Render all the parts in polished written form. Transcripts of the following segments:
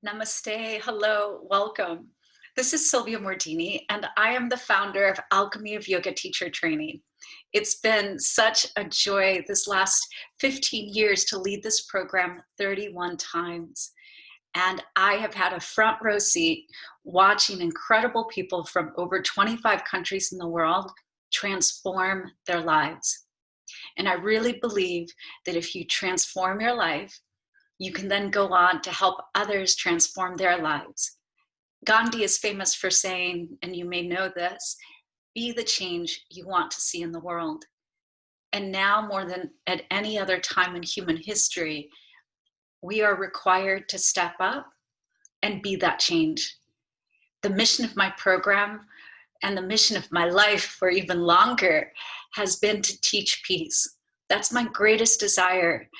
Namaste, hello, welcome. This is Silvia Mordini, and I am the founder of Alchemy of Yoga Teacher Training. It's been such a joy this last 15 years to lead this program 31 times. And I have had a front row seat watching incredible people from over 25 countries in the world transform their lives. And I really believe that if you transform your life, you can then go on to help others transform their lives. Gandhi is famous for saying, and you may know this, be the change you want to see in the world. And now more than at any other time in human history, we are required to step up and be that change. The mission of my program and the mission of my life for even longer has been to teach peace. That's my greatest desire,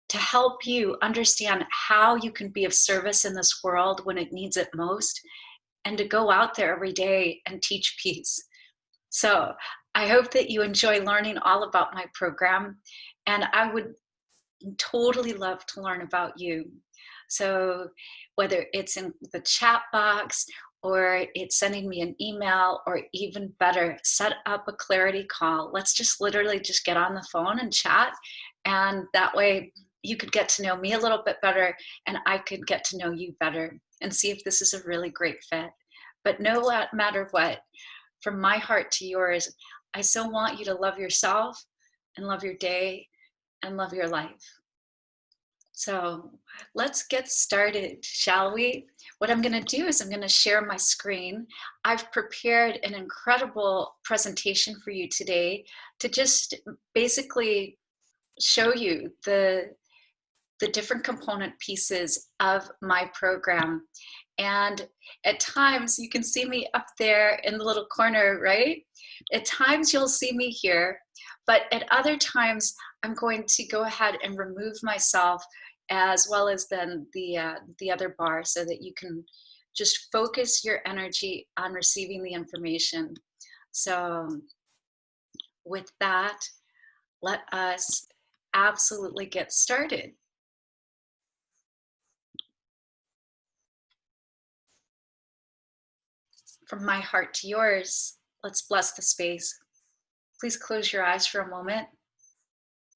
to help you understand how you can be of service in this world when it needs it most, and to go out there every day and teach peace. So I hope that you enjoy learning all about my program, and I would totally love to learn about you. So whether it's in the chat box, or it's sending me an email, or even better, set up a clarity call. Let's just literally just get on the phone and chat, and that way you could get to know me a little bit better, and I could get to know you better and see if this is a really great fit. But no matter what, from my heart to yours, I so want you to love yourself and love your day and love your life. So let's get started, shall we? What I'm going to do is I'm going to share my screen. I've prepared an incredible presentation for you today to just basically show you the different component pieces of my program. And at times, you can see me up there in the little corner, right? At times you'll see me here, but at other times, I'm going to go ahead and remove myself, as well as then the other bar, so that you can just focus your energy on receiving the information. So with that, let us absolutely get started. From my heart to yours, let's bless the space. Please close your eyes for a moment.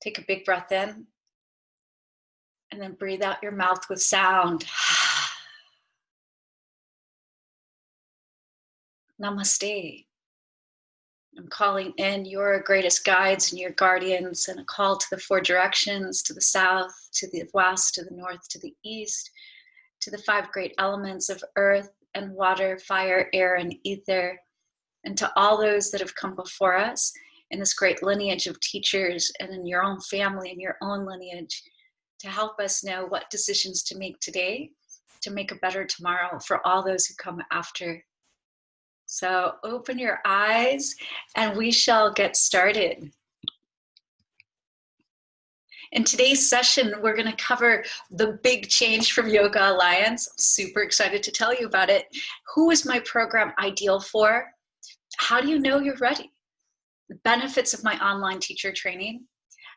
Take a big breath in, and then breathe out your mouth with sound. Namaste. I'm calling in your greatest guides and your guardians, and a call to the four directions, to the south, to the west, to the north, to the east, to the five great elements of earth and water, fire, air, and ether, and to all those that have come before us in this great lineage of teachers, and in your own family and your own lineage, to help us know what decisions to make today to make a better tomorrow for all those who come after. So open your eyes and we shall get started. In today's session, we're going to cover the big change from Yoga Alliance. I'm super excited to tell you about it. Who is my program ideal for? How do you know you're ready? The benefits of my online teacher training.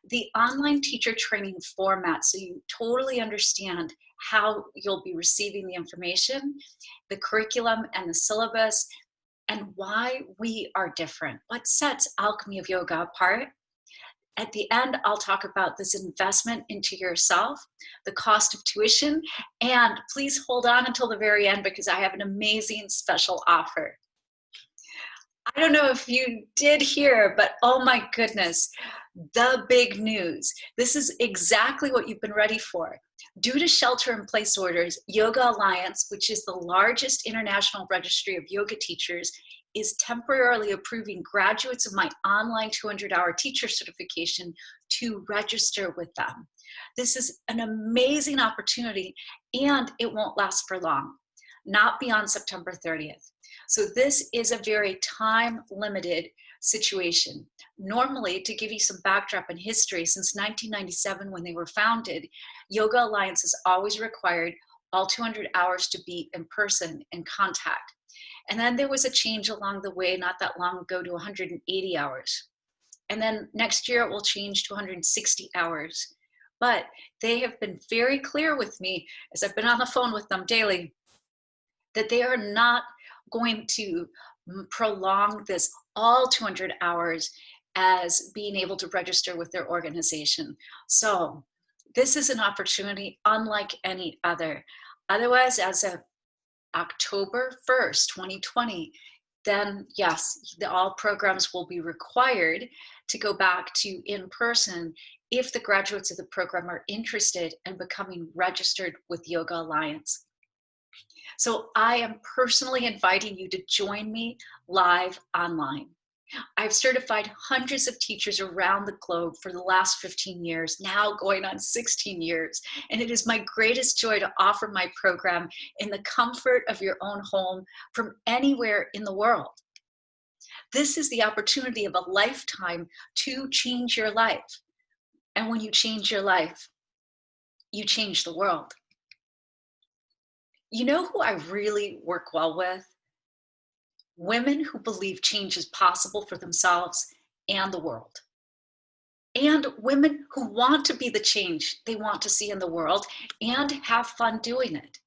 The online teacher training format, so you totally understand how you'll be receiving the information, the curriculum and the syllabus, and why we are different. What sets Alchemy of Yoga apart? At the end, I'll talk about this investment into yourself, the cost of tuition, and please hold on until the very end because I have an amazing special offer. I don't know if you did hear, but oh my goodness, the big news. This is exactly what you've been ready for. Due to shelter-in-place orders, Yoga Alliance, which is the largest international registry of yoga teachers, is temporarily approving graduates of my online 200-hour teacher certification to register with them. This is an amazing opportunity, and it won't last for long, not beyond September 30th. So this is a very time-limited situation. Normally, to give you some backdrop in history, since 1997 when they were founded, Yoga Alliance has always required all 200 hours to be in person in contact. And then there was a change along the way not that long ago to 180 hours. And then next year it will change to 160 hours. But they have been very clear with me as I've been on the phone with them daily that they are not going to prolong this all 200 hours as being able to register with their organization. So this is an opportunity unlike any other. Otherwise, as of October 1st, 2020, then yes, all programs will be required to go back to in person if the graduates of the program are interested in becoming registered with Yoga Alliance. So I am personally inviting you to join me live online. I've certified hundreds of teachers around the globe for the last 15 years, now going on 16 years. And it is my greatest joy to offer my program in the comfort of your own home from anywhere in the world. This is the opportunity of a lifetime to change your life. And when you change your life, you change the world. You know who I really work well with? Women who believe change is possible for themselves and the world. And women who want to be the change they want to see in the world and have fun doing it.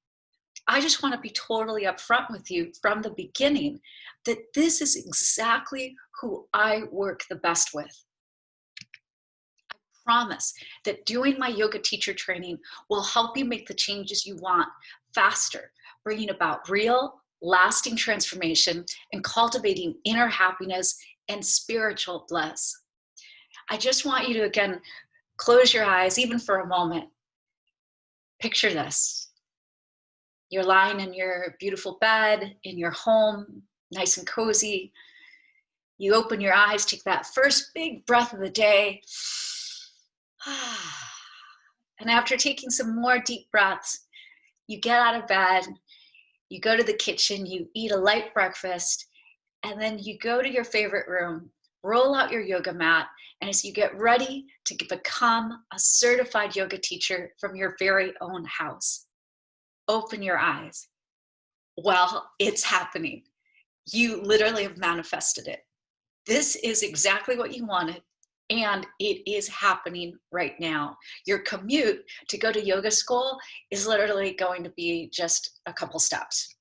I just want to be totally upfront with you from the beginning that this is exactly who I work the best with. I promise that doing my yoga teacher training will help you make the changes you want faster, bringing about real, lasting transformation and cultivating inner happiness and spiritual bliss. I just want you to, again, close your eyes, even for a moment. Picture this. You're lying in your beautiful bed, in your home, nice and cozy. You open your eyes, take that first big breath of the day. And after taking some more deep breaths, you get out of bed, you go to the kitchen, you eat a light breakfast, and then you go to your favorite room, roll out your yoga mat, and as you get ready to become a certified yoga teacher from your very own house, open your eyes. Well, it's happening. You literally have manifested it. This is exactly what you wanted, and it is happening right now. Your commute to go to yoga school is literally going to be just a couple steps.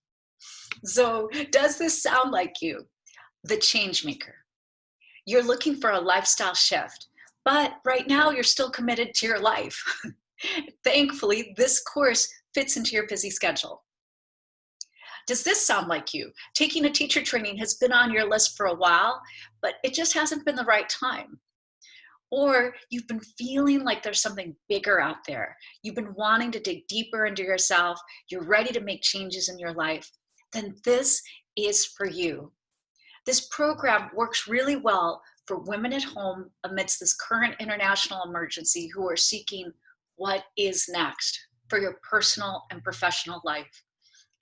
So, does this sound like you? The change maker. You're looking for a lifestyle shift, but right now you're still committed to your life. Thankfully, this course fits into your busy schedule. Does this sound like you? Taking a teacher training has been on your list for a while, but it just hasn't been the right time. Or you've been feeling like there's something bigger out there. You've been wanting to dig deeper into yourself. You're ready to make changes in your life. Then this is for you. This program works really well for women at home amidst this current international emergency who are seeking what is next for your personal and professional life.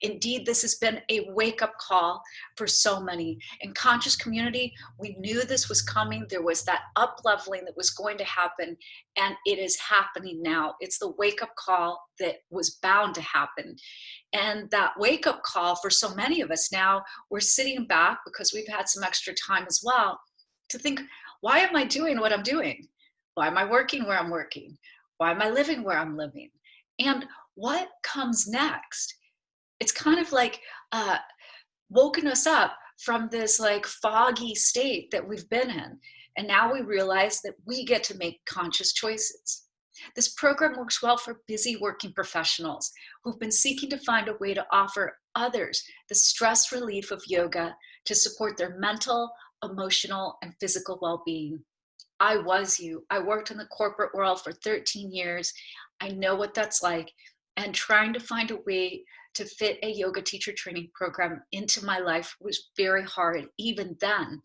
Indeed, this has been a wake-up call for so many. In Conscious Community, we knew this was coming. There was that up-leveling that was going to happen, and it is happening now. It's the wake-up call that was bound to happen. And that wake-up call for so many of us now, we're sitting back because we've had some extra time as well to think, why am I doing what I'm doing? Why am I working where I'm working? Why am I living where I'm living? And what comes next? It's kind of like woken us up from this like foggy state that we've been in. And now we realize that we get to make conscious choices. This program works well for busy working professionals who've been seeking to find a way to offer others the stress relief of yoga to support their mental, emotional, and physical well-being. I was you. I worked in the corporate world for 13 years. I know what that's like. And trying to find a way to fit a yoga teacher training program into my life was very hard, even then.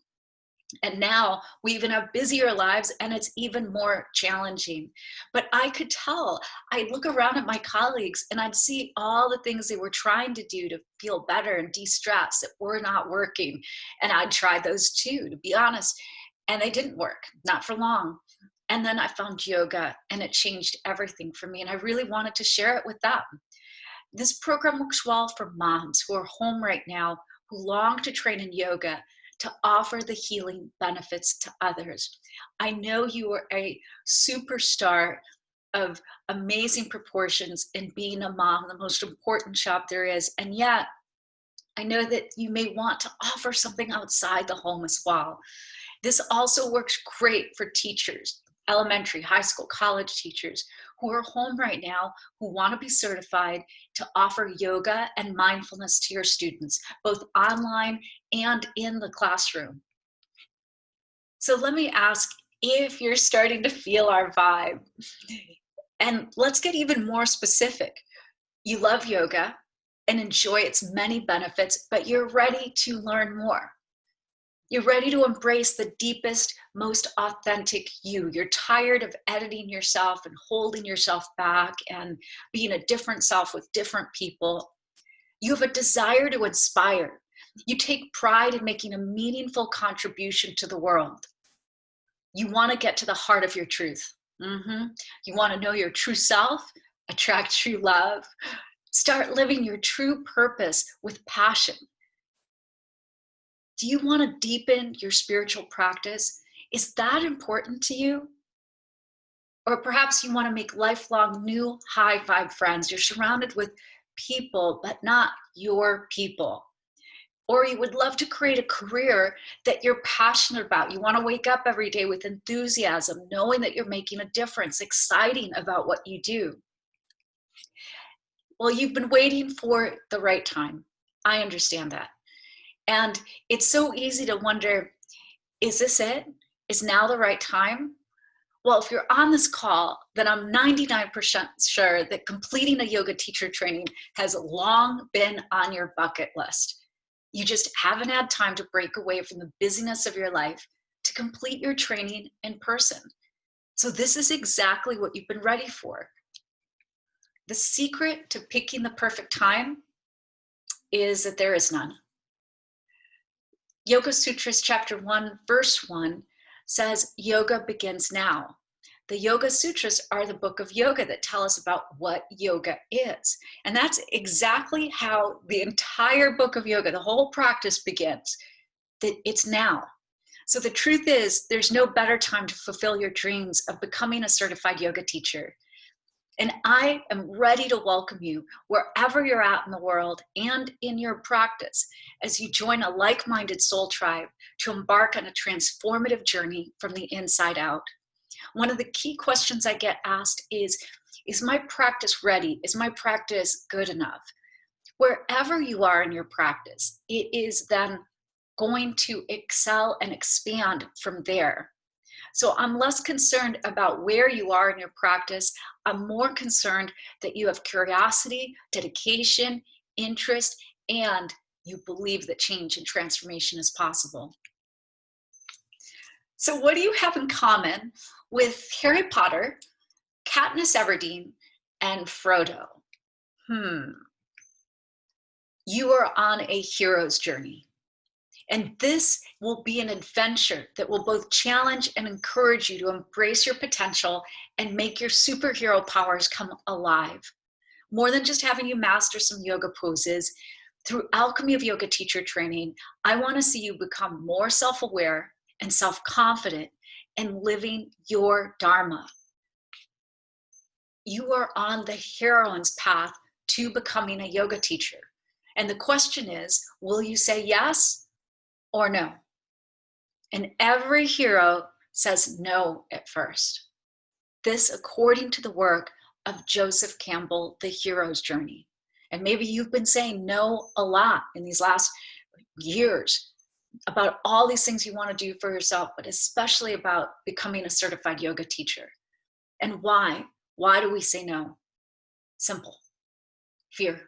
And now we even have busier lives and it's even more challenging. But I could tell, I look around at my colleagues and I'd see all the things they were trying to do to feel better and de-stress that were not working. And I'd try those too, to be honest. And they didn't work, not for long. And then I found yoga and it changed everything for me. And I really wanted to share it with them. This program works well for moms who are home right now, who long to train in yoga to offer the healing benefits to others. I know you are a superstar of amazing proportions in being a mom, the most important job there is. And yet, I know that you may want to offer something outside the home as well. This also works great for teachers, elementary, high school, college teachers who are home right now, who want to be certified to offer yoga and mindfulness to your students, both online and in the classroom. So let me ask if you're starting to feel our vibe. And let's get even more specific. You love yoga and enjoy its many benefits, but you're ready to learn more. You're ready to embrace the deepest, most authentic you. You're tired of editing yourself and holding yourself back and being a different self with different people. You have a desire to inspire. You take pride in making a meaningful contribution to the world. You want to get to the heart of your truth. You want to know your true self, attract true love, start living your true purpose with passion. Do you want to deepen your spiritual practice? Is that important to you? Or perhaps you want to make lifelong new high vibe friends. You're surrounded with people, but not your people. Or you would love to create a career that you're passionate about. You want to wake up every day with enthusiasm, knowing that you're making a difference, exciting about what you do. Well, you've been waiting for the right time. I understand that. And it's so easy to wonder, is this it? Is now the right time? Well, if you're on this call, then I'm 99% sure that completing a yoga teacher training has long been on your bucket list. You just haven't had time to break away from the busyness of your life to complete your training in person. So this is exactly what you've been ready for. The secret to picking the perfect time is that there is none. Yoga Sutras chapter 1, verse 1 says, yoga begins now. The Yoga Sutras are the book of yoga that tell us about what yoga is. And that's exactly how the entire book of yoga, the whole practice begins, that it's now. So the truth is, there's no better time to fulfill your dreams of becoming a certified yoga teacher. And I am ready to welcome you wherever you're at in the world and in your practice as you join a like-minded soul tribe to embark on a transformative journey from the inside out. One of the key questions I get asked is my practice ready? Is my practice good enough? Wherever you are in your practice, it is then going to excel and expand from there. So I'm less concerned about where you are in your practice. I'm more concerned that you have curiosity, dedication, interest, and you believe that change and transformation is possible. So what do you have in common with Harry Potter, Katniss Everdeen, and Frodo? You are on a hero's journey. And this will be an adventure that will both challenge and encourage you to embrace your potential and make your superhero powers come alive. More than just having you master some yoga poses, through Alchemy of Yoga teacher training, I want to see you become more self-aware and self-confident in living your Dharma. You are on the heroine's path to becoming a yoga teacher. And the question is, will you say yes or no? And every hero says no at first. This according to the work of Joseph Campbell, The Hero's Journey. And maybe you've been saying no a lot in these last years about all these things you want to do for yourself, but especially about becoming a certified yoga teacher. And why? Why do we say no? Simple. Fear.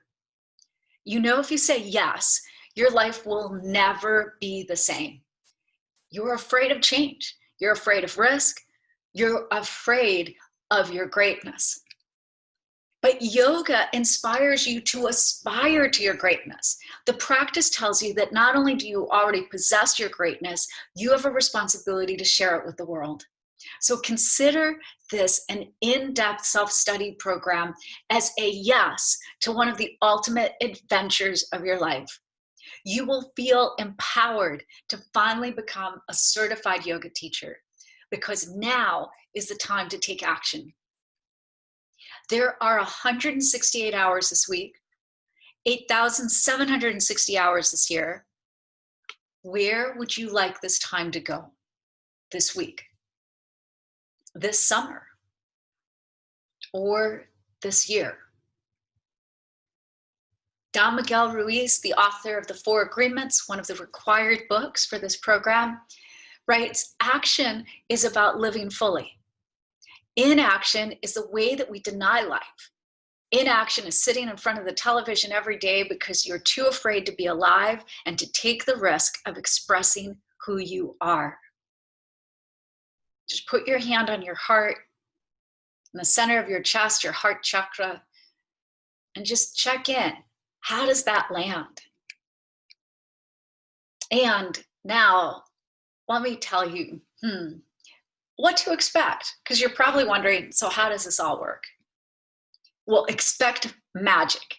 You know, if you say yes, your life will never be the same. You're afraid of change. You're afraid of risk. You're afraid of your greatness. But yoga inspires you to aspire to your greatness. The practice tells you that not only do you already possess your greatness, you have a responsibility to share it with the world. So consider this an in-depth self-study program as a yes to one of the ultimate adventures of your life. You will feel empowered to finally become a certified yoga teacher because now is the time to take action. There are 168 hours this week, 8,760 hours this year. Where would you like this time to go this week, this summer, or this year? Don Miguel Ruiz, the author of The Four Agreements, one of the required books for this program, writes, action is about living fully. Inaction is the way that we deny life. Inaction is sitting in front of the television every day because you're too afraid to be alive and to take the risk of expressing who you are. Just put your hand on your heart, in the center of your chest, your heart chakra, and just check in. How does that land? And now, let me tell you what to expect, because you're probably wondering, so how does this all work? Well, expect magic.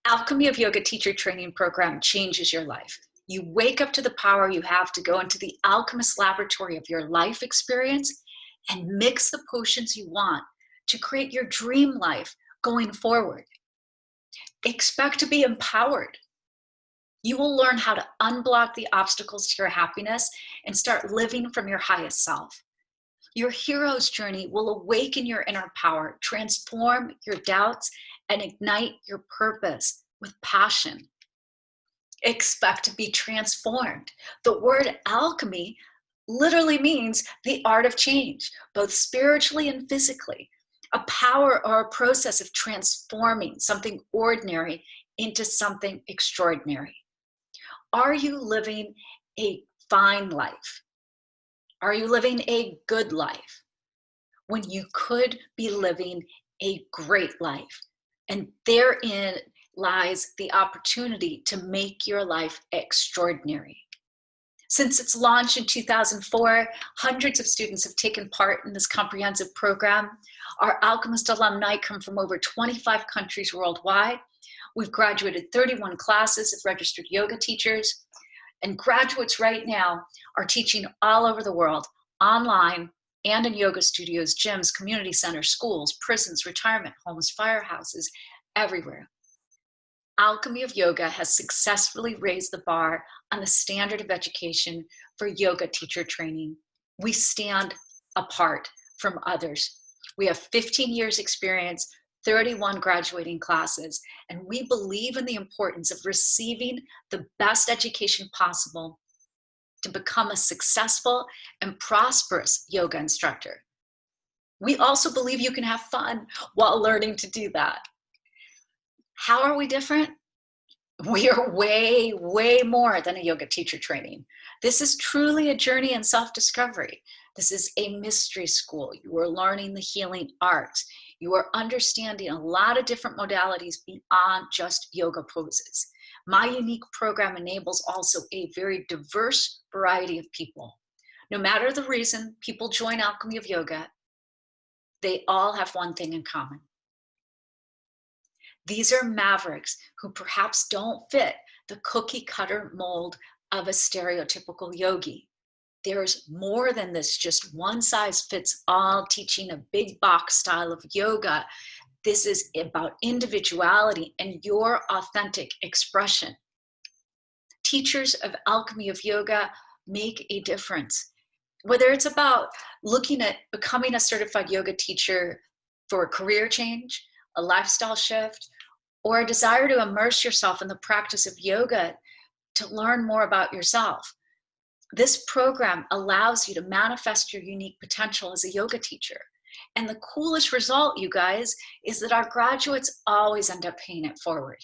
Alchemy of Yoga teacher training program changes your life. You wake up to the power you have to go into the alchemist laboratory of your life experience and mix the potions you want to create your dream life going forward. Expect to be empowered. You will learn how to unblock the obstacles to your happiness and start living from your highest self. Your hero's journey will awaken your inner power, transform your doubts, and ignite your purpose with passion. Expect to be transformed. The word alchemy literally means the art of change, both spiritually and physically. A power or a process of transforming something ordinary into something extraordinary. Are you living a fine life? Are you living a good life when you could be living a great life? And therein lies the opportunity to make your life extraordinary. Since its launch in 2004, hundreds of students have taken part in this comprehensive program. Our Alchemist alumni come from over 25 countries worldwide. We've graduated 31 classes of registered yoga teachers, and graduates right now are teaching all over the world, online and in yoga studios, gyms, community centers, schools, prisons, retirement homes, firehouses, everywhere. Alchemy of Yoga has successfully raised the bar on the standard of education for yoga teacher training. We stand apart from others. We have 15 years experience, 31 graduating classes, and we believe in the importance of receiving the best education possible to become a successful and prosperous yoga instructor. We also believe you can have fun while learning to do that. How are we different? We are way, way more than a yoga teacher training. This is truly a journey in self-discovery. This is a mystery school. You are learning the healing arts. You are understanding a lot of different modalities beyond just yoga poses. My unique program enables also a very diverse variety of people. No matter the reason people join Alchemy of Yoga, they all have one thing in common. These are mavericks who perhaps don't fit the cookie cutter mold of a stereotypical yogi. There's more than this just one size fits all teaching a big box style of yoga. This is about individuality and your authentic expression. Teachers of Alchemy of Yoga make a difference. Whether it's about looking at becoming a certified yoga teacher for a career change, a lifestyle shift, or a desire to immerse yourself in the practice of yoga to learn more about yourself. This program allows you to manifest your unique potential as a yoga teacher. And the coolest result, you guys, is that our graduates always end up paying it forward.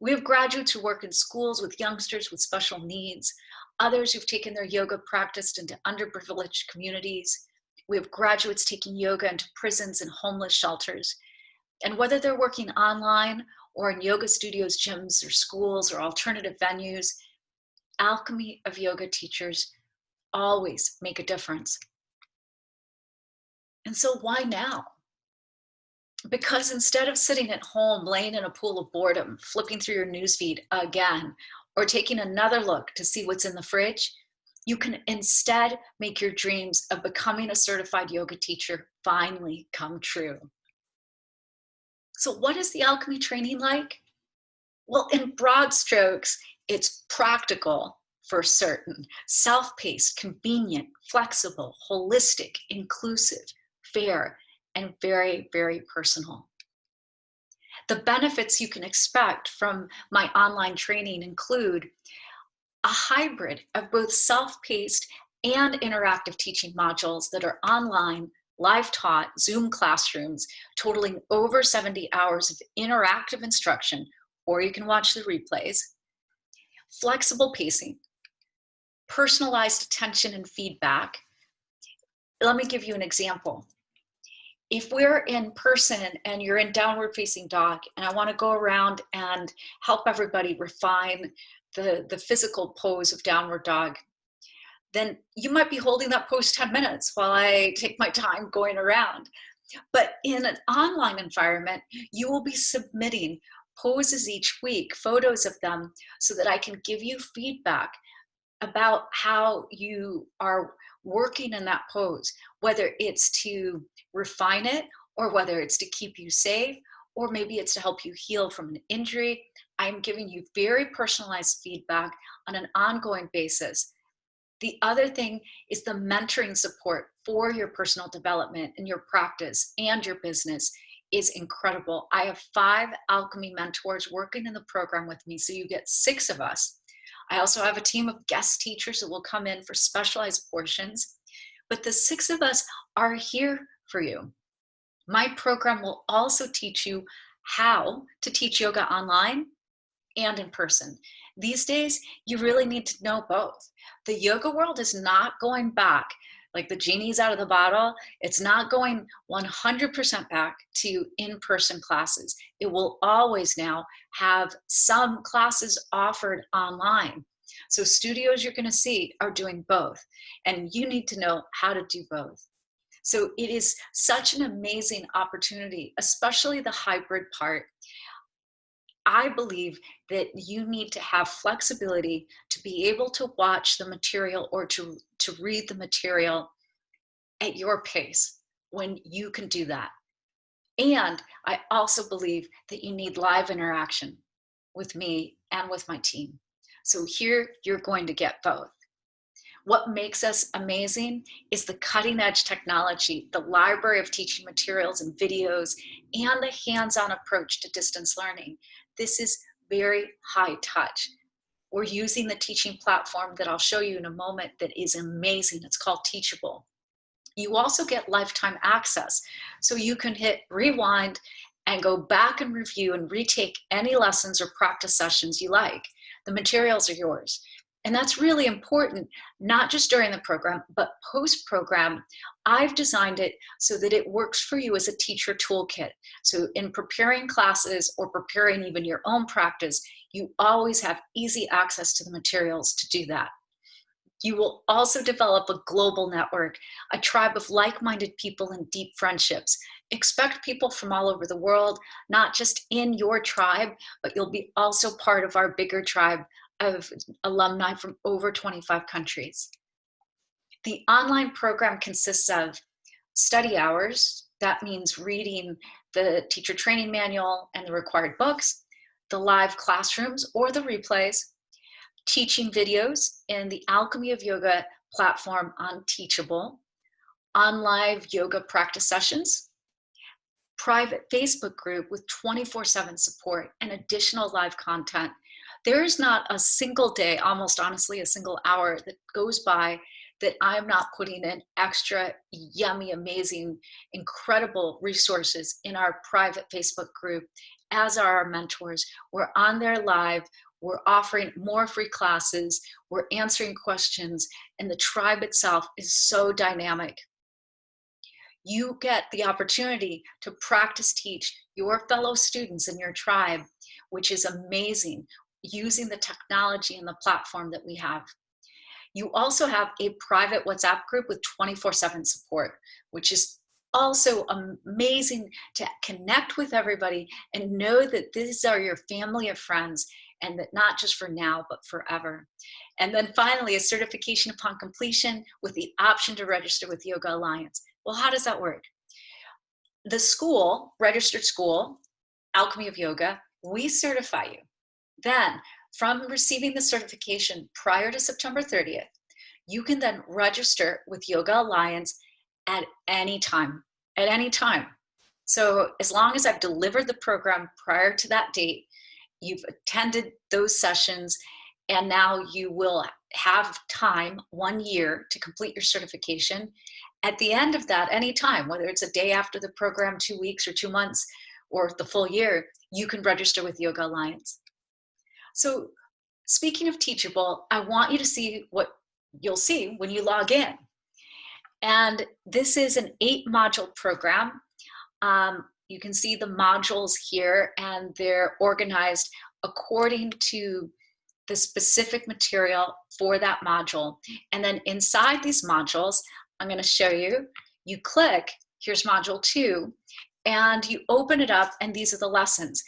We have graduates who work in schools with youngsters with special needs, others who've taken their yoga practice into underprivileged communities. We have graduates taking yoga into prisons and homeless shelters. And whether they're working online or in yoga studios, gyms, or schools, or alternative venues, Alchemy of Yoga teachers always make a difference. And so why now? Because instead of sitting at home, laying in a pool of boredom, flipping through your newsfeed again, or taking another look to see what's in the fridge, you can instead make your dreams of becoming a certified yoga teacher finally come true. So what is the Alchemy training like? Well, in broad strokes, it's practical for certain, self-paced, convenient, flexible, holistic, inclusive, fair, and very, very personal. The benefits you can expect from my online training include a hybrid of both self-paced and interactive teaching modules that are online, live taught Zoom classrooms totaling over 70 hours of interactive instruction, or you can watch the replays, flexible pacing, personalized attention and feedback. Let me give you an example. If we're in person and you're in downward facing dog and I want to go around and help everybody refine the physical pose of downward dog, then you might be holding that pose 10 minutes while I take my time going around. But in an online environment, you will be submitting poses each week, photos of them, so that I can give you feedback about how you are working in that pose, whether it's to refine it or whether it's to keep you safe, or maybe it's to help you heal from an injury. I'm giving you very personalized feedback on an ongoing basis. The other thing is the mentoring support for your personal development and your practice and your business is incredible. I have 5 Alchemy mentors working in the program with me, so you get 6 of us. I also have a team of guest teachers that will come in for specialized portions, but the 6 of us are here for you. My program will also teach you how to teach yoga online and in person. These days, you really need to know both. The yoga world is not going back, like the genie's out of the bottle. It's not going 100% back to in-person classes. It will always now have some classes offered online. So studios you're going to see are doing both, and you need to know how to do both. So it is such an amazing opportunity, especially the hybrid part. I believe that you need to have flexibility to be able to watch the material or to read the material at your pace when you can do that. And I also believe that you need live interaction with me and with my team. So here you're going to get both. What makes us amazing is the cutting edge technology, the library of teaching materials and videos, and the hands-on approach to distance learning. This is very high touch. We're using the teaching platform that I'll show you in a moment that is amazing. It's called Teachable. You also get lifetime access. So you can hit rewind and go back and review and retake any lessons or practice sessions you like. The materials are yours. And that's really important, not just during the program, but post-program. I've designed it so that it works for you as a teacher toolkit. So in preparing classes or preparing even your own practice, you always have easy access to the materials to do that. You will also develop a global network, a tribe of like-minded people and deep friendships. Expect people from all over the world, not just in your tribe, but you'll be also part of our bigger tribe of alumni from over 25 countries. The online program consists of study hours. That means reading the teacher training manual and the required books, the live classrooms or the replays, teaching videos in the Alchemy of Yoga platform on Teachable, on live yoga practice sessions, private Facebook group with 24/7 support and additional live content. There is not a single day, almost honestly, a single hour that goes by that I'm not putting in extra yummy, amazing, incredible resources in our private Facebook group, as are our mentors. We're on there live. We're offering more free classes. We're answering questions, and the tribe itself is so dynamic. You get the opportunity to practice teach your fellow students in your tribe, which is amazing, using the technology and the platform that we have. You also have a private WhatsApp group with 24/7 support, which is also amazing to connect with everybody and know that these are your family of friends, and that not just for now, but forever. And then finally, a certification upon completion with the option to register with Yoga Alliance. Well, how does that work? The school, registered school, Alchemy of Yoga, we certify you. Then, from receiving the certification prior to September 30th, you can then register with Yoga Alliance at any time, at any time. So as long as I've delivered the program prior to that date, you've attended those sessions, and now you will have time, 1 year, to complete your certification. At the end of that, any time, whether it's a day after the program, 2 weeks or 2 months, or the full year, you can register with Yoga Alliance. So speaking of Teachable, I want you to see what you'll see when you log in. And this is an 8-module program. You can see the modules here, and they're organized according to the specific material for that module. And then inside these modules, I'm going to show you, you click, here's module 2, and you open it up, and these are the lessons.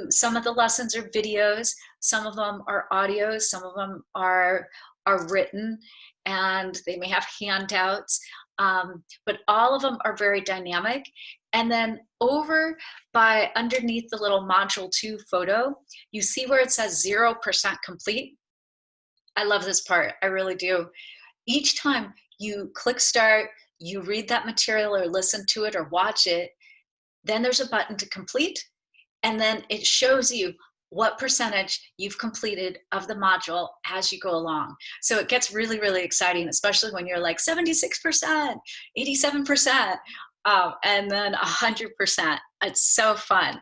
Some of the lessons are videos, some of them are audios, some of them are written, and they may have handouts, but all of them are very dynamic. And then over by underneath the little module 2 photo, you see where it says 0% complete. I love this part, I really do. Each time you click start, you read that material or listen to it or watch it, then there's a button to complete, and then it shows you what percentage you've completed of the module as you go along. So it gets really, really exciting, especially when you're like 76%, 87%, and then 100%. It's so fun.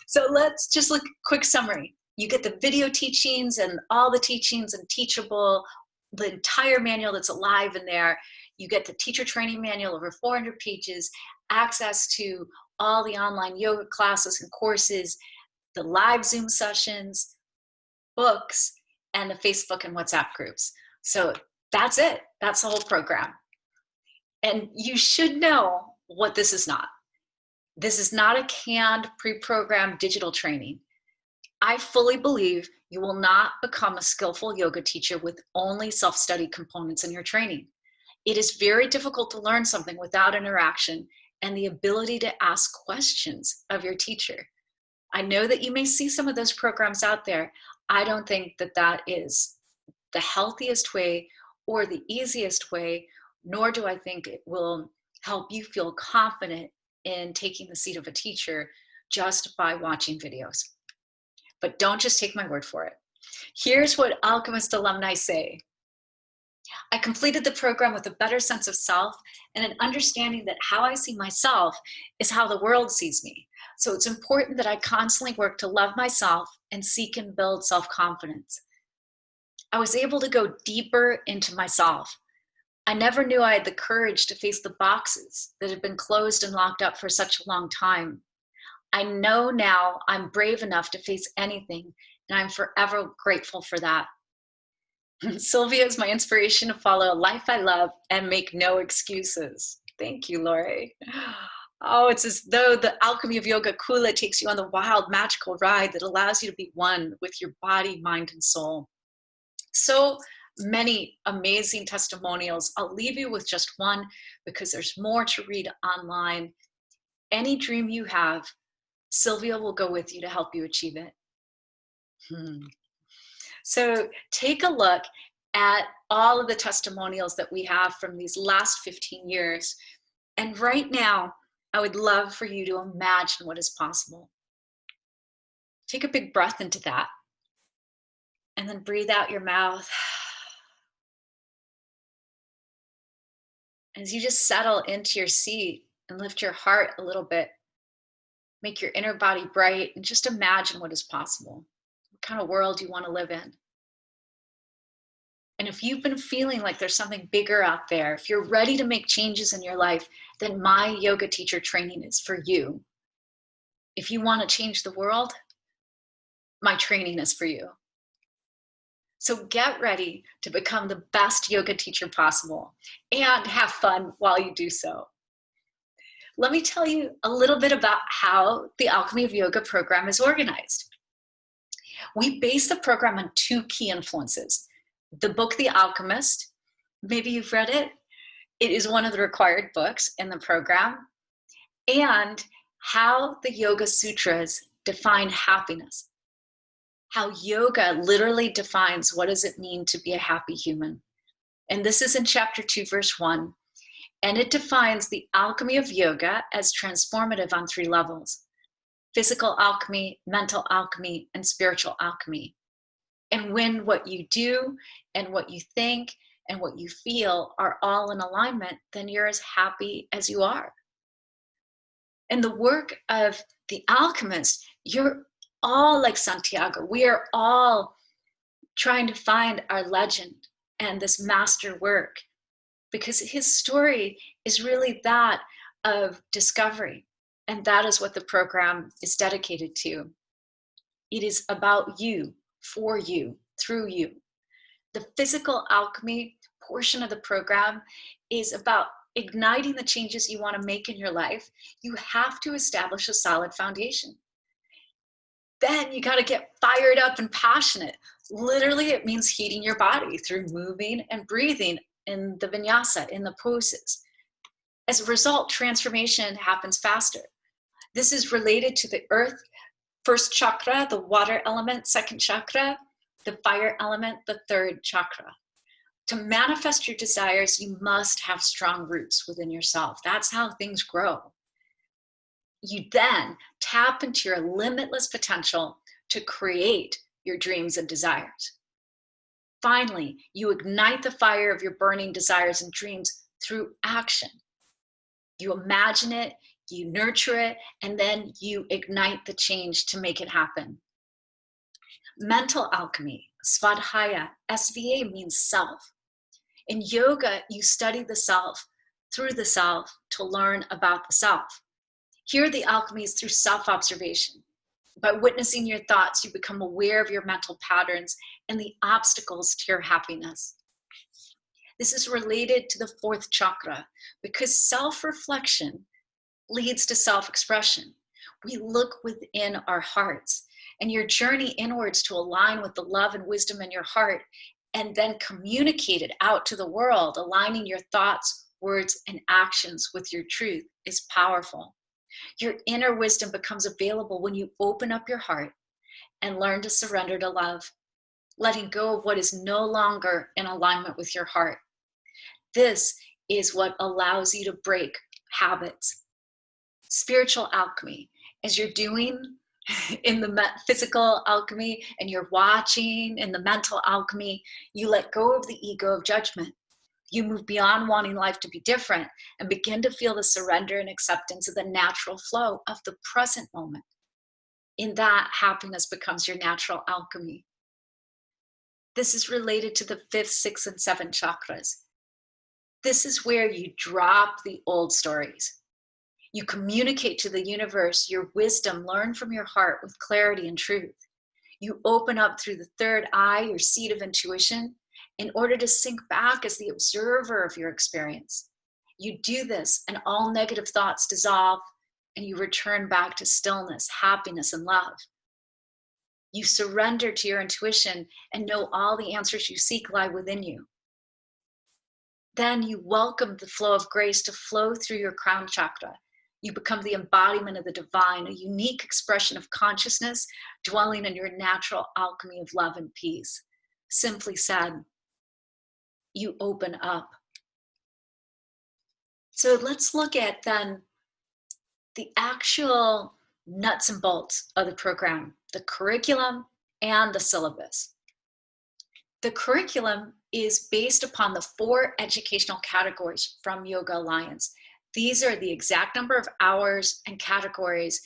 So let's just look, quick summary. You get the video teachings and all the teachings and Teachable, the entire manual that's alive in there. You get the teacher training manual, over 400 pages, access to all the online yoga classes and courses, the live Zoom sessions, books, and the Facebook and WhatsApp groups. So that's it. That's the whole program. And you should know what this is not. This is not a canned, pre-programmed digital training. I fully believe you will not become a skillful yoga teacher with only self-study components in your training. It is very difficult to learn something without interaction and the ability to ask questions of your teacher. I know that you may see some of those programs out there. I don't think that that is the healthiest way or the easiest way, nor do I think it will help you feel confident in taking the seat of a teacher just by watching videos. But don't just take my word for it. Here's what Alchemist alumni say. I completed the program with a better sense of self and an understanding that how I see myself is how the world sees me. So it's important that I constantly work to love myself and seek and build self-confidence. I was able to go deeper into myself. I never knew I had the courage to face the boxes that had been closed and locked up for such a long time. I know now I'm brave enough to face anything, and I'm forever grateful for that. Silvia is my inspiration to follow a life I love and make no excuses. Thank you, Lori. Oh, it's as though the Alchemy of Yoga Kula takes you on the wild, magical ride that allows you to be one with your body, mind, and soul. So many amazing testimonials. I'll leave you with just one because there's more to read online. Any dream you have, Silvia will go with you to help you achieve it. So take a look at all of the testimonials that we have from these last 15 years. And right now, I would love for you to imagine what is possible. Take a big breath into that. And then breathe out your mouth. As you just settle into your seat and lift your heart a little bit, make your inner body bright, and just imagine what is possible. What kind of world you want to live in. And if you've been feeling like there's something bigger out there, if you're ready to make changes in your life, then my yoga teacher training is for you. If you want to change the world, my training is for you. So get ready to become the best yoga teacher possible and have fun while you do so. Let me tell you a little bit about how the Alchemy of Yoga program is organized. We base the program on 2 key influences. The book, The Alchemist, maybe you've read it. It is one of the required books in the program. And how the Yoga Sutras define happiness, how yoga literally defines what does it mean to be a happy human. And this is in chapter 2, verse 1. And it defines the alchemy of yoga as transformative on 3 levels: physical alchemy, mental alchemy, and spiritual alchemy. And when what you do and what you think and what you feel are all in alignment, then you're as happy as you are. In the work of the alchemist, you're all like Santiago. We are all trying to find our legend and this master work, because his story is really that of discovery. And that is what the program is dedicated to. It is about you, for you, through you. The physical alchemy portion of the program is about igniting the changes you want to make in your life. You have to establish a solid foundation. Then you got to get fired up and passionate. Literally, it means heating your body through moving and breathing in the vinyasa, in the poses. As a result, transformation happens faster. This is related to the earth, first chakra, the water element, second chakra, the fire element, the third chakra. To manifest your desires, you must have strong roots within yourself. That's how things grow. You then tap into your limitless potential to create your dreams and desires. Finally, you ignite the fire of your burning desires and dreams through action. You imagine it, you nurture it, and then you ignite the change to make it happen. Mental alchemy, svadhyaya, SVA means self. In yoga, you study the self through the self to learn about the self. Here, the alchemy is through self-observation. By witnessing your thoughts, you become aware of your mental patterns and the obstacles to your happiness. This is related to the 4th chakra because self-reflection leads to self-expression. We look within our hearts, and your journey inwards to align with the love and wisdom in your heart and then communicate it out to the world, aligning your thoughts, words, and actions with your truth is powerful. Your inner wisdom becomes available when you open up your heart and learn to surrender to love, letting go of what is no longer in alignment with your heart. This is what allows you to break habits. Spiritual alchemy, as you're doing in the physical alchemy and you're watching in the mental alchemy, you let go of the ego of judgment. You move beyond wanting life to be different and begin to feel the surrender and acceptance of the natural flow of the present moment. In that, happiness becomes your natural alchemy. This is related to the 5th, 6th, and 7th chakras. This is where you drop the old stories. You communicate to the universe your wisdom learned from your heart with clarity and truth. You open up through the 3rd eye, your seat of intuition, in order to sink back as the observer of your experience. You do this and all negative thoughts dissolve and you return back to stillness, happiness, and love. You surrender to your intuition and know all the answers you seek lie within you. Then you welcome the flow of grace to flow through your crown chakra. You become the embodiment of the divine, a unique expression of consciousness dwelling in your natural alchemy of love and peace. Simply said, you open up. So let's look at then the actual nuts and bolts of the program, the curriculum and the syllabus. The curriculum is based upon the 4 educational categories from Yoga Alliance. These are the exact number of hours and categories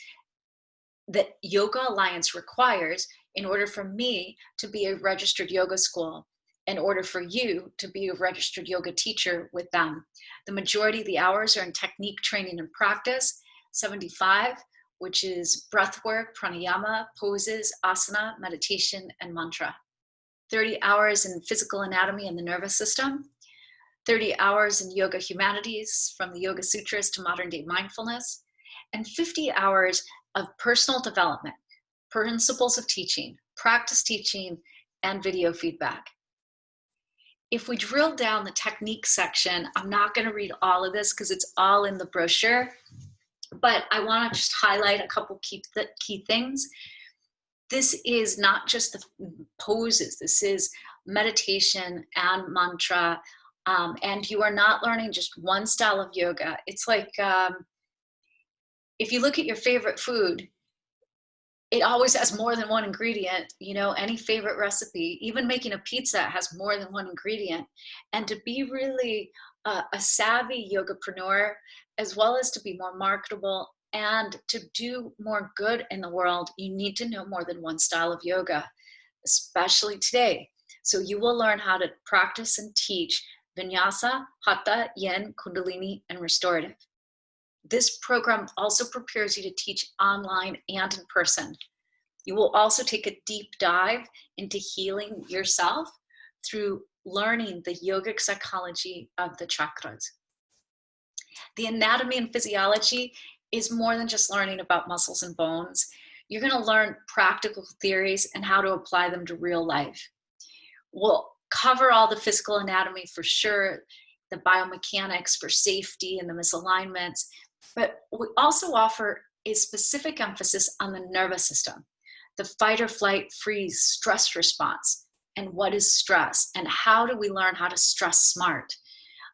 that Yoga Alliance requires in order for me to be a registered yoga school, in order for you to be a registered yoga teacher with them. The majority of the hours are in technique, training, and practice. 75, which is breath work, pranayama, poses, asana, meditation, and mantra. 30 hours in physical anatomy and the nervous system. 30 hours in yoga humanities, from the Yoga Sutras to modern day mindfulness. And 50 hours of personal development, principles of teaching, practice teaching, and video feedback. If we drill down the technique section, I'm not going to read all of this because it's all in the brochure. But I want to just highlight a couple key things. This is not just the poses. This is meditation and mantra. And you are not learning just one style of yoga. It's like if you look at your favorite food, it always has more than one ingredient. You know, any favorite recipe, even making a pizza has more than one ingredient. And to be really a savvy yogapreneur, as well as to be more marketable and to do more good in the world, you need to know more than one style of yoga, especially today. So you will learn how to practice and teach vinyasa, hatha, yin, kundalini, and restorative. This program also prepares you to teach online and in person. You will also take a deep dive into healing yourself through learning the yogic psychology of the chakras. The anatomy and physiology is more than just learning about muscles and bones. You're going to learn practical theories and how to apply them to real life. We'll cover all the physical anatomy for sure, the biomechanics for safety and the misalignments, but we also offer a specific emphasis on the nervous system, the fight or flight, freeze, stress response, and what is stress, and how do we learn how to stress smart,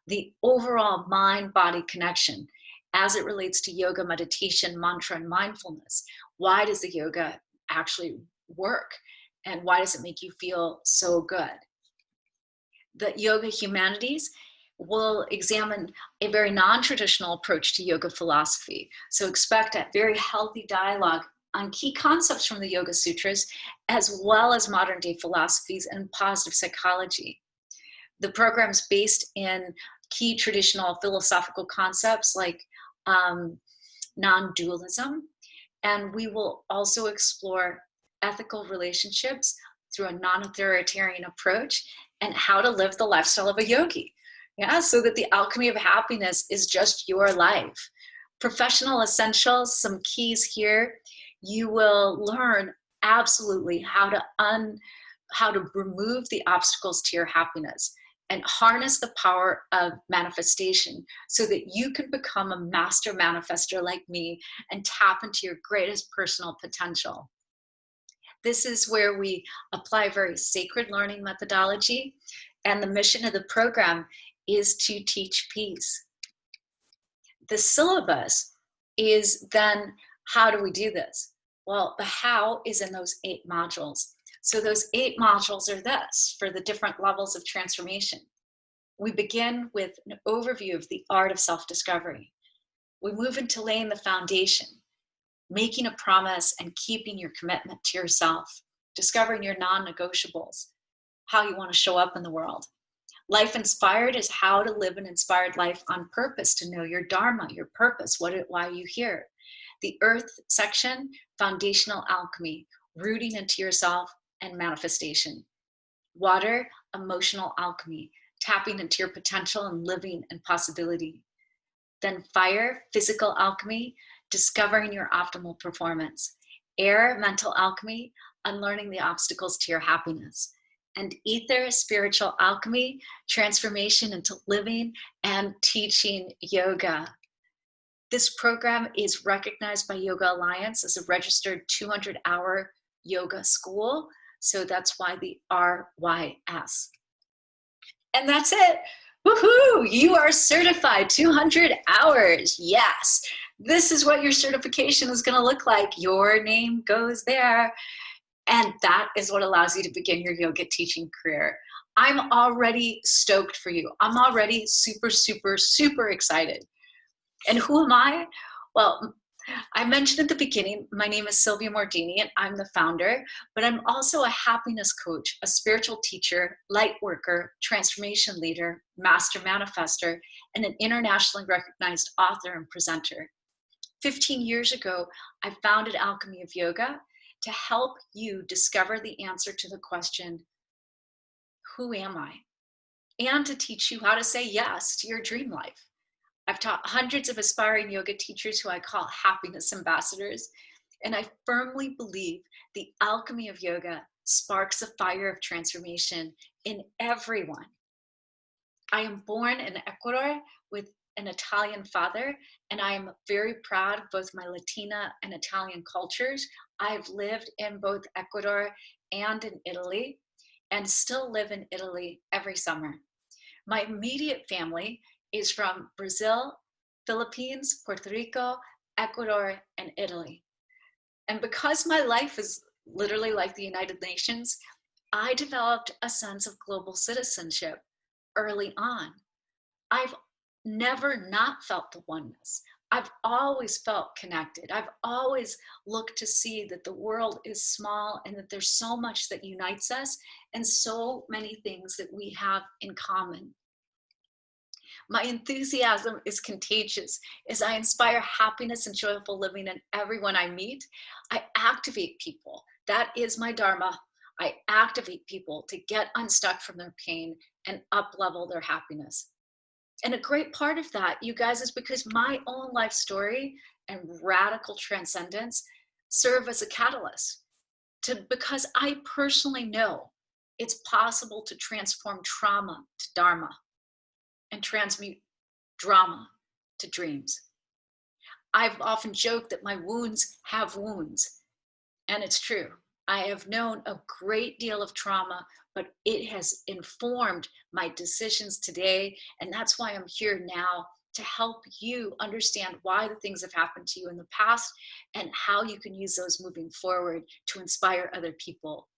the overall mind-body connection as it relates to yoga, meditation, mantra, and mindfulness. Why does the yoga actually work? And why does it make you feel so good? The Yoga Humanities will examine a very non-traditional approach to yoga philosophy. So expect a very healthy dialogue on key concepts from the Yoga Sutras, as well as modern day philosophies and positive psychology. The program is based in key traditional philosophical concepts like non-dualism, and we will also explore ethical relationships through a non-authoritarian approach and how to live the lifestyle of a yogi. Yeah, so that the alchemy of happiness is just your life. Professional essentials, some keys here. You will learn absolutely how to remove the obstacles to your happiness and harness the power of manifestation so that you can become a master manifester like me and tap into your greatest personal potential. This is where we apply very sacred learning methodology, and the mission of the program is to teach peace. The syllabus is then, how do we do this? Well, the how is in those 8 modules. So those 8 modules are this for the different levels of transformation. We begin with an overview of the art of self-discovery. We move into laying the foundation, making a promise and keeping your commitment to yourself, discovering your non-negotiables, how you want to show up in the world. Life Inspired is how to live an inspired life on purpose, to know your dharma, your purpose, why you here. The Earth section, foundational alchemy, rooting into yourself and manifestation. Water, emotional alchemy, tapping into your potential and living in possibility. Then fire, physical alchemy, discovering your optimal performance. Air, mental alchemy, unlearning the obstacles to your happiness. And ether, spiritual alchemy, transformation into living and teaching yoga. This program is recognized by Yoga Alliance as a registered 200-hour yoga school. So that's why the RYS. And that's it. Woohoo! You are certified 200 hours. Yes. This is what your certification is going to look like. Your name goes there. And that is what allows you to begin your yoga teaching career. I'm already stoked for you. I'm already super, super, super excited. And who am I? Well, I mentioned at the beginning, my name is Silvia Mordini and I'm the founder, but I'm also a happiness coach, a spiritual teacher, light worker, transformation leader, master manifester, and an internationally recognized author and presenter. 15 years ago, I founded Alchemy of Yoga to help you discover the answer to the question, who am I? And to teach you how to say yes to your dream life. I've taught hundreds of aspiring yoga teachers who I call happiness ambassadors, and I firmly believe the alchemy of yoga sparks a fire of transformation in everyone. I am born in Ecuador with an Italian father, and I am very proud of both my Latina and Italian cultures. I've lived in both Ecuador and in Italy, and still live in Italy every summer. My immediate family is from Brazil, Philippines, Puerto Rico, Ecuador, and Italy. And because my life is literally like the United Nations, I developed a sense of global citizenship early on. I've never not felt the oneness. I've always felt connected. I've always looked to see that the world is small and that there's so much that unites us and so many things that we have in common. My enthusiasm is contagious as I inspire happiness and joyful living in everyone I meet. I activate people. That is my dharma. I activate people to get unstuck from their pain and up-level their happiness. And a great part of that, you guys, is because my own life story and radical transcendence serve as a catalyst because I personally know it's possible to transform trauma to dharma and transmute drama to dreams. I've often joked that my wounds have wounds, and it's true. I have known a great deal of trauma, but it has informed my decisions today, and that's why I'm here now to help you understand why the things have happened to you in the past and how you can use those moving forward to inspire other people.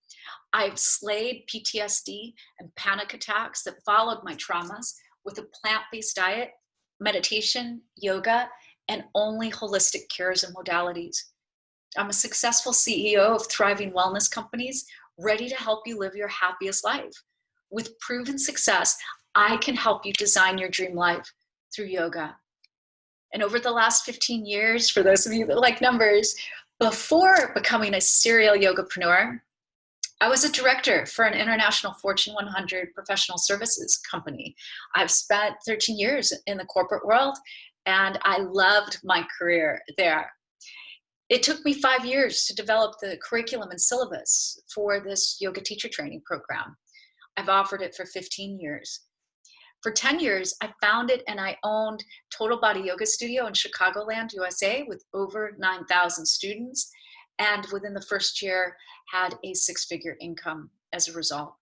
I've slayed PTSD and panic attacks that followed my traumas with a plant-based diet, meditation, yoga, and only holistic cures and modalities. I'm a successful CEO of thriving wellness companies, ready to help you live your happiest life. With proven success, I can help you design your dream life through yoga. And over the last 15 years, for those of you that like numbers, before becoming a serial yogapreneur, I was a director for an international Fortune 100 professional services company. I've spent 13 years in the corporate world, and I loved my career there. It took me 5 years to develop the curriculum and syllabus for this yoga teacher training program. I've offered it for 15 years. For 10 years, I founded and I owned Total Body Yoga Studio in Chicagoland, USA, with over 9,000 students. And within the first year, had a six-figure income as a result.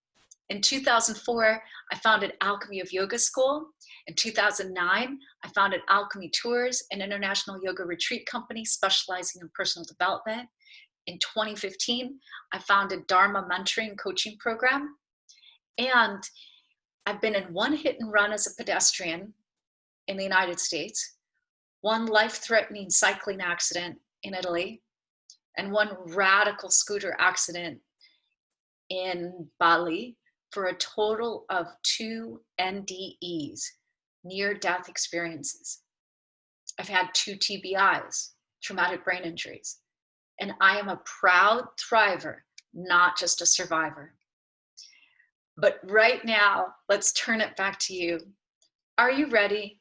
In 2004, I founded Alchemy of Yoga School. In 2009, I founded Alchemy Tours, an international yoga retreat company specializing in personal development. In 2015, I founded Dharma Mentoring Coaching Program. And I've been in one hit and run as a pedestrian in the United States, one life-threatening cycling accident in Italy, and one radical scooter accident in Bali, for a total of 2 NDEs, near-death experiences. I've had 2 TBIs, traumatic brain injuries, and I am a proud thriver, not just a survivor. But right now, let's turn it back to you. Are you ready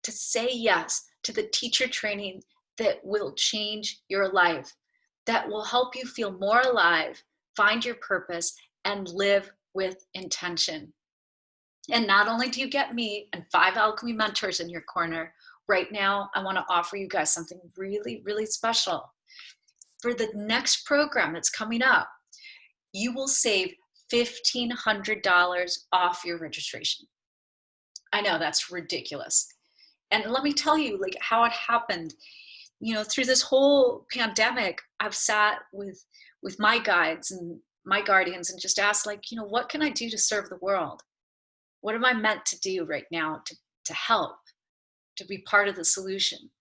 to say yes to the teacher training that will change your life, that will help you feel more alive, find your purpose, and live with intention? And not only do you get me and 5 Alchemy mentors in your corner, right now I want to offer you guys something really, really special. For the next program that's coming up, you will save $1,500 off your registration. I know that's ridiculous. And let me tell you, like, how it happened. You know, through this whole pandemic, I've sat with my guides and my guardians and just asked, like, you know, what can I do to serve the world? What am I meant to do right now to help, to be part of the solution?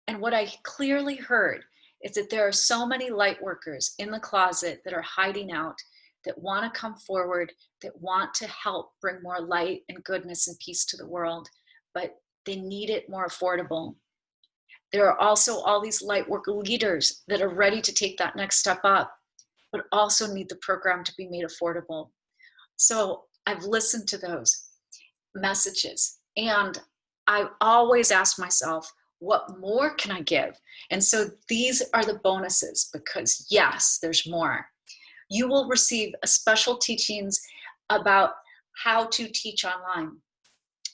And what I clearly heard is that there are so many light workers in the closet that are hiding out, that want to come forward, that want to help bring more light and goodness and peace to the world, but they need it more affordable. There are also all these light work leaders that are ready to take that next step up, but also need the program to be made affordable. So I've listened to those messages, and I always ask myself, what more can I give? And so these are the bonuses, because yes, there's more. You will receive a special teachings about how to teach online.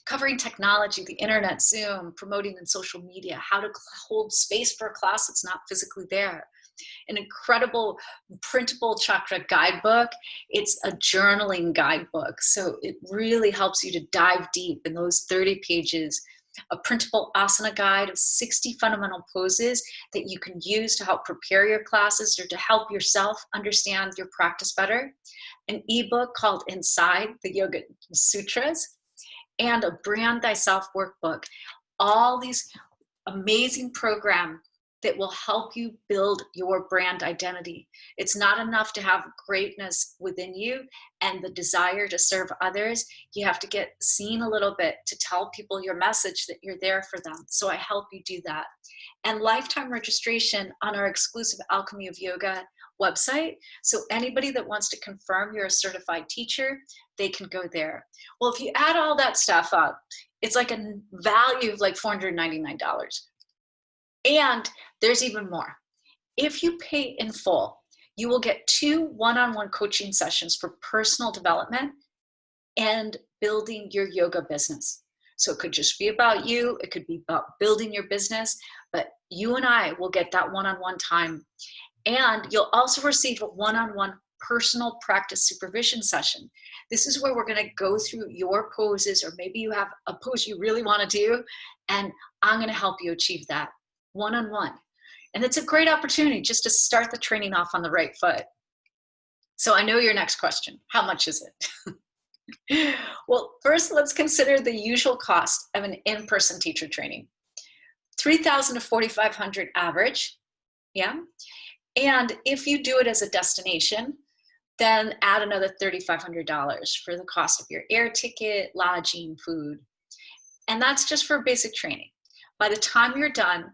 covering technology, the internet, Zoom, promoting in social media, how to hold space for a class that's not physically there. An incredible printable chakra guidebook. It's a journaling guidebook. So it really helps you to dive deep in those 30 pages. A printable asana guide of 60 fundamental poses that you can use to help prepare your classes or to help yourself understand your practice better. An ebook called Inside the Yoga Sutras, and a Brand Thyself workbook. All these amazing programs that will help you build your brand identity. It's not enough to have greatness within you and the desire to serve others. You have to get seen a little bit to tell people your message, that you're there for them. So I help you do that. And lifetime registration on our exclusive Alchemy of Yoga website. So anybody that wants to confirm you're a certified teacher, they can go there. Well, if you add all that stuff up, it's like a value of like $499. And there's even more. If you pay in full, you will get 2 one-on-one coaching sessions for personal development and building your yoga business. So it could just be about you. It could be about building your business, but you and I will get that one-on-one time. And you'll also receive a one-on-one personal practice supervision session. This is where we're going to go through your poses, or maybe you have a pose you really want to do, and I'm going to help you achieve that one-on-one. And it's a great opportunity just to start the training off on the right foot. So I know your next question, how much is it? Well, first let's consider the usual cost of an in-person teacher training. $3,000 to $4,500 average, yeah? And if you do it as a destination, then add another $3,500 for the cost of your air ticket, lodging, food. And that's just for basic training. By the time you're done,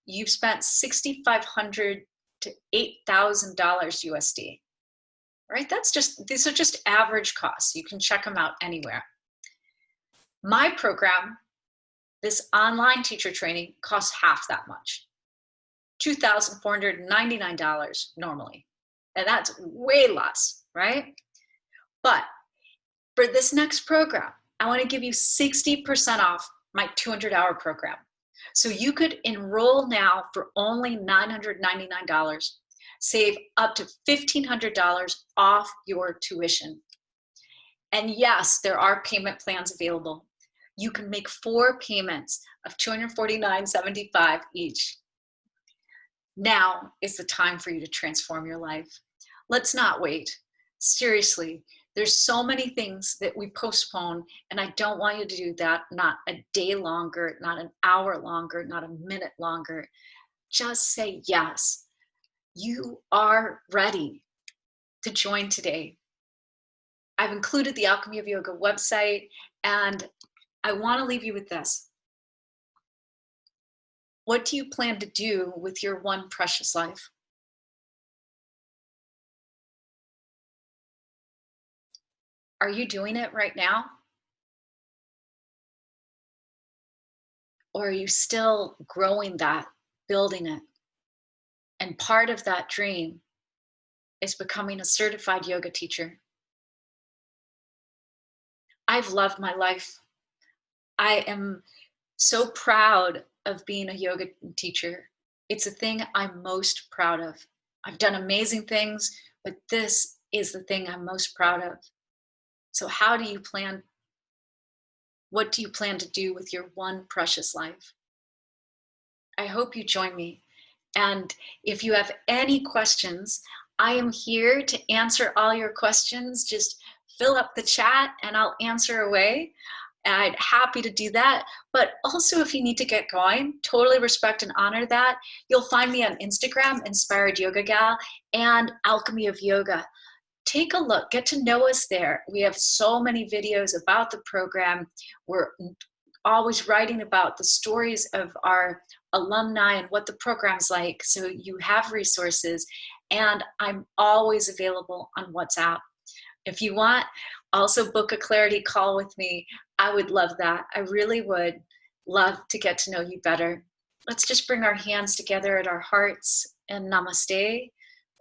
you've spent $6,500 to $8,000 USD, right? These are just average costs. You can check them out anywhere. My program, this online teacher training, costs half that much, $2,499 normally. And that's way less, right? But for this next program, I want to give you 60% off my 200-hour program. So you could enroll now for only $999, save up to $1,500 off your tuition. And yes, there are payment plans available. You can make 4 payments of $249.75 each. Now is the time for you to transform your life. Let's not wait. Seriously, there's so many things that we postpone, and I don't want you to do that, not a day longer, not an hour longer, not a minute longer. Just say yes. You are ready to join today. I've included the Alchemy of Yoga website, and I want to leave you with this. What do you plan to do with your one precious life? Are you doing it right now? Or are you still growing that, building it? And part of that dream is becoming a certified yoga teacher. I've loved my life. I am so proud of being a yoga teacher. It's the thing I'm most proud of. I've done amazing things, but this is the thing I'm most proud of. So what do you plan to do with your one precious life? I hope you join me. And if you have any questions, I am here to answer all your questions. Just fill up the chat and I'll answer away. I'm happy to do that. But also, if you need to get going, totally respect and honor that. You'll find me on Instagram, Inspired Yoga Gal, and Alchemy of Yoga. Take a look, get to know us there. We have so many videos about the program. We're always writing about the stories of our alumni and what the program's like. So you have resources, and I'm always available on WhatsApp. If you want, also book a clarity call with me. I would love that. I really would love to get to know you better. Let's just bring our hands together at our hearts and namaste.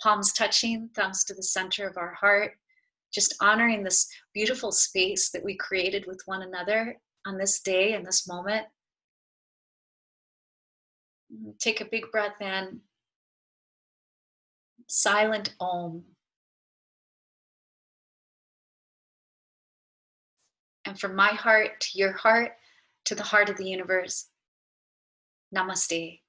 Palms touching, thumbs to the center of our heart, just honoring this beautiful space that we created with one another. on this day, in this moment. Take a big breath in, silent Om. And from my heart to your heart, to the heart of the universe, Namaste.